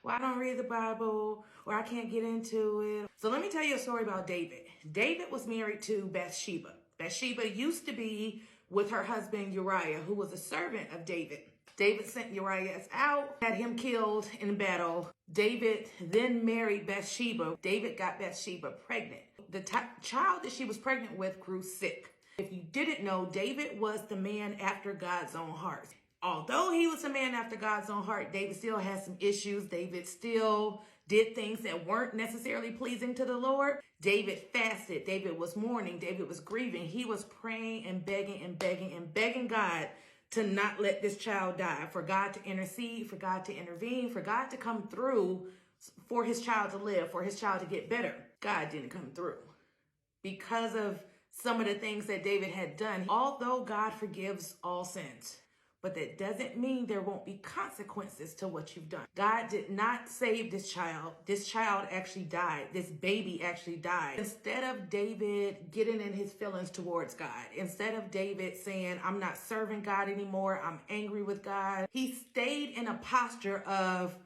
well, I don't read the Bible, or I can't get into it. So let me tell you a story about David. David was married to Bathsheba. Bathsheba used to be with her husband Uriah, who was a servant of David. David sent Uriah out, had him killed in battle. David then married Bathsheba. David got Bathsheba pregnant. The child that she was pregnant with grew sick. If you didn't know, David was the man after God's own heart. Although he was a man after God's own heart, David still had some issues. David still did things that weren't necessarily pleasing to the Lord. David fasted. David was mourning. David was grieving. He was praying and begging and begging and begging God to not let this child die, for God to intercede, for God to intervene, for God to come through, for his child to live, for his child to get better. God didn't come through because of some of the things that David had done. Although God forgives all sins, but that doesn't mean there won't be consequences to what you've done. God did not save this child. This child actually died. This baby actually died. Instead of David getting in his feelings towards God, instead of David saying, I'm not serving God anymore, I'm angry with God, he stayed in a posture of,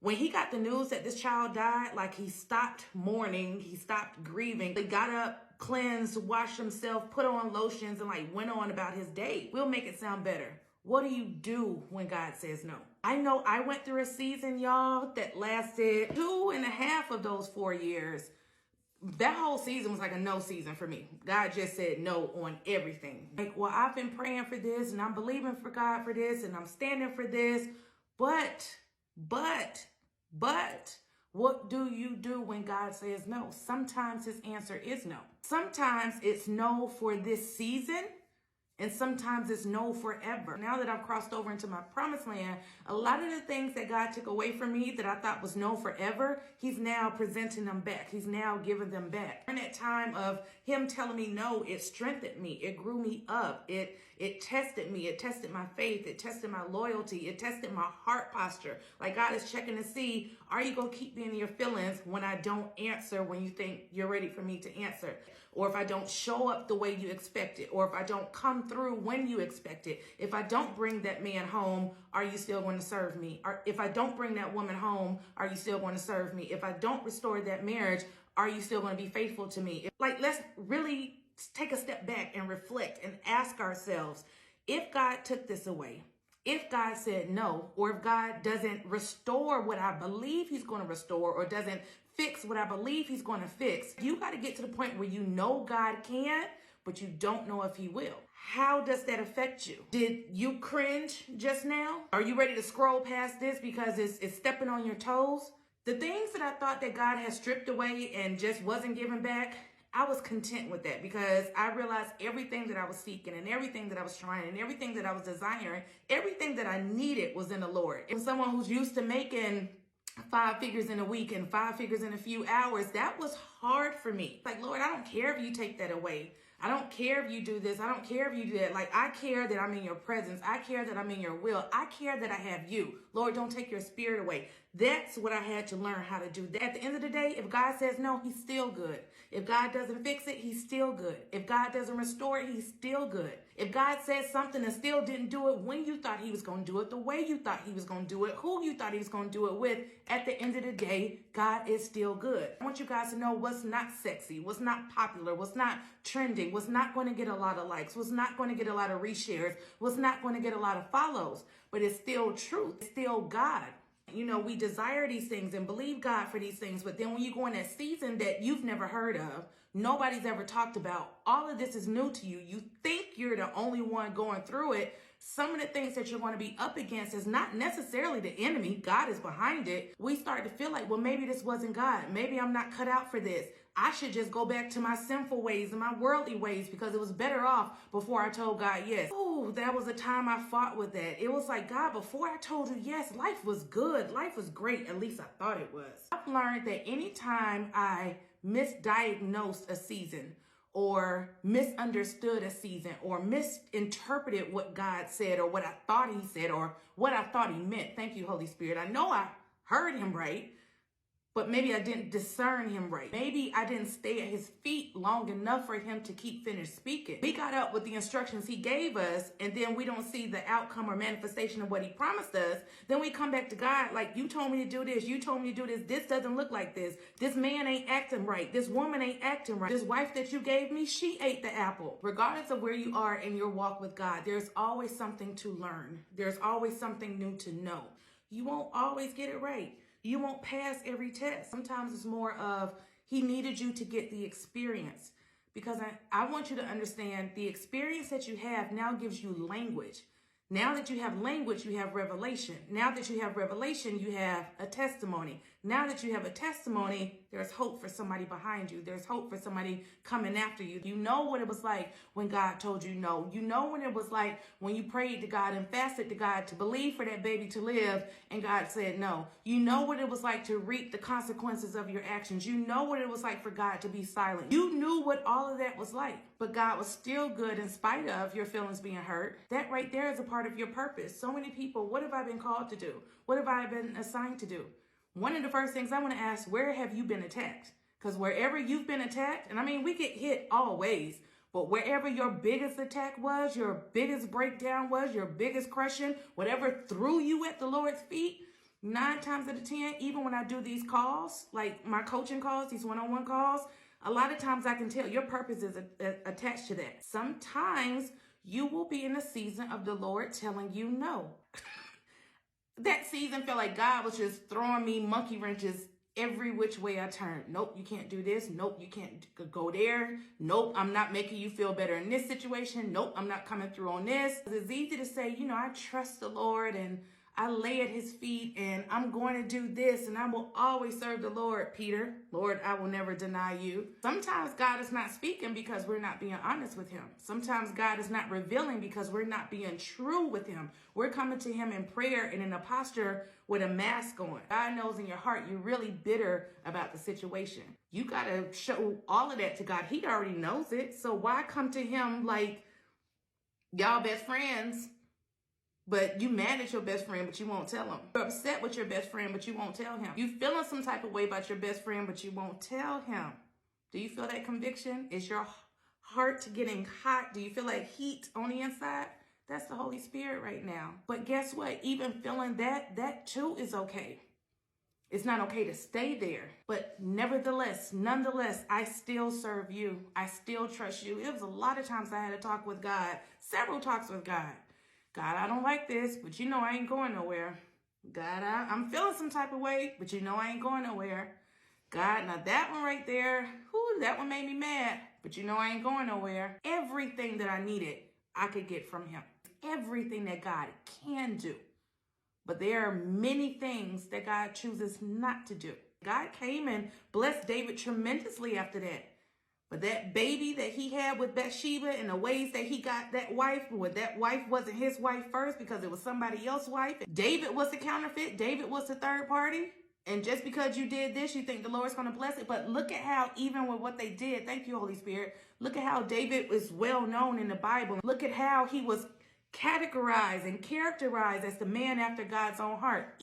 when he got the news that this child died, like he stopped mourning, he stopped grieving. He got up, cleansed, washed himself, put on lotions, and like went on about his day. We'll make it sound better. What do you do when God says no? I know I went through a season, y'all, that lasted 2.5 of those 4 years. That whole season was like a no season for me. God just said no on everything. Like, well, I've been praying for this and I'm believing for God for this and I'm standing for this. But, what do you do when God says no? Sometimes his answer is no. Sometimes it's no for this season. And sometimes it's no forever. Now that I've crossed over into my promised land, a lot of the things that God took away from me that I thought was no forever, he's now presenting them back. He's now giving them back. During that time of him telling me no, it strengthened me. It grew me up. It tested me. It tested my faith. It tested my loyalty. It tested my heart posture. Like God is checking to see, are you going to keep me in your feelings when I don't answer when you think you're ready for me to answer? Or if I don't show up the way you expect it, or if I don't come through when you expect it, if I don't bring that man home, are you still going to serve me? Or if I don't bring that woman home, are you still going to serve me? If I don't restore that marriage, are you still going to be faithful to me? Like, let's really take a step back and reflect and ask ourselves, if God took this away, if God said no, or if God doesn't restore what I believe he's going to restore, or doesn't fix what I believe he's going to fix, you got to get to the point where you know God can, but you don't know if he will. How does that affect you? Did you cringe just now? Are you ready to scroll past this because it's stepping on your toes? The things that I thought that God had stripped away and just wasn't giving back, I was content with that because I realized everything that I was seeking and everything that I was trying and everything that I was desiring, everything that I needed was in the Lord. And someone who's used to making 5 figures in a week and 5 figures in a few hours, that was hard for me. Like, Lord, I don't care if you take that away. I don't care if you do this. I don't care if you do that. Like, I care that I'm in your presence. I care that I'm in your will. I care that I have you. Lord, don't take your spirit away. That's what I had to learn how to do. At the end of the day, if God says no, he's still good. If God doesn't fix it, he's still good. If God doesn't restore it, he's still good. If God says something and still didn't do it when you thought he was going to do it, the way you thought he was going to do it, who you thought he was going to do it with, at the end of the day, God is still good. I want you guys to know what's not sexy, what's not popular, what's not trending, what's not going to get a lot of likes, what's not going to get a lot of reshares, what's not going to get a lot of follows, but it's still truth. It's still God. You know, we desire these things and believe God for these things, but then when you go in that season that you've never heard of, nobody's ever talked about, all of this is new to you. You think you're the only one going through it. Some of the things that you're going to be up against is not necessarily the enemy. God is behind it. We start to feel like, well, maybe this wasn't God. Maybe I'm not cut out for this. I should just go back to my sinful ways and my worldly ways because it was better off before I told God yes. Oh, that was a time I fought with that. It was like, God, before I told you yes, life was good. Life was great. At least I thought it was. I've learned that anytime I misdiagnosed a season or misunderstood a season or misinterpreted what God said or what I thought he said or what I thought he meant. Thank you, Holy Spirit. I know I heard him right, but maybe I didn't discern him right. Maybe I didn't stay at his feet long enough for him to keep finished speaking. We got up with the instructions he gave us, and then we don't see the outcome or manifestation of what he promised us. Then we come back to God like, you told me to do this. You told me to do this. This doesn't look like this. This man ain't acting right. This woman ain't acting right. This wife that you gave me, she ate the apple. Regardless of where you are in your walk with God, there's always something to learn. There's always something new to know. You won't always get it right. You won't pass every test. Sometimes it's more of he needed you to get the experience. Because I want you to understand the experience that you have now gives you language. Now that you have language, you have revelation. Now that you have revelation, you have a testimony. Now that you have a testimony, there's hope for somebody behind you. There's hope for somebody coming after you. You know what it was like when God told you no. You know what it was like when you prayed to God and fasted to God to believe for that baby to live and God said no. You know what it was like to reap the consequences of your actions. You know what it was like for God to be silent. You knew what all of that was like, but God was still good in spite of your feelings being hurt. That right there is a part of your purpose. So many people, what have I been called to do? What have I been assigned to do? One of the first things I want to ask, where have you been attacked? Because wherever you've been attacked, and I mean, we get hit always, but wherever your biggest attack was, your biggest breakdown was, your biggest crushing, whatever threw you at the Lord's feet, 9 times out of 10, even when I do these calls, like my coaching calls, these one-on-one calls, a lot of times I can tell your purpose is attached to that. Sometimes you will be in a season of the Lord telling you no. That season felt like God was just throwing me monkey wrenches every which way I turned. Nope, you can't do this. Nope, you can't go there. Nope, I'm not making you feel better in this situation. Nope, I'm not coming through on this. It's easy to say, I trust the Lord and I lay at his feet and I'm going to do this and I will always serve the Lord, Peter. Lord, I will never deny you. Sometimes God is not speaking because we're not being honest with him. Sometimes God is not revealing because we're not being true with him. We're coming to him in prayer and in a posture with a mask on. God knows in your heart you're really bitter about the situation. You got to show all of that to God. He already knows it. So why come to him like y'all best friends? But you mad at your best friend, but you won't tell him. You're upset with your best friend, but you won't tell him. You feeling some type of way about your best friend, but you won't tell him. Do you feel that conviction? Is your heart getting hot? Do you feel like heat on the inside? That's the Holy Spirit right now. But guess what? Even feeling that too is okay. It's not okay to stay there. But nonetheless, I still serve you. I still trust you. It was a lot of times I had to talk with God, several talks with God. God, I don't like this, but I ain't going nowhere. God, I'm feeling some type of way, but I ain't going nowhere. God, now that one right there, that one made me mad, but I ain't going nowhere. Everything that I needed, I could get from him. Everything that God can do. But there are many things that God chooses not to do. God came and blessed David tremendously after that. But that baby that he had with Bathsheba and the ways that he got that wife, when that wife wasn't his wife first because it was somebody else's wife. David was the counterfeit. David was the third party. And just because you did this, you think the Lord's going to bless it. But look at how, even with what they did, thank you, Holy Spirit. Look at how David was well known in the Bible. Look at how he was categorized and characterized as the man after God's own heart.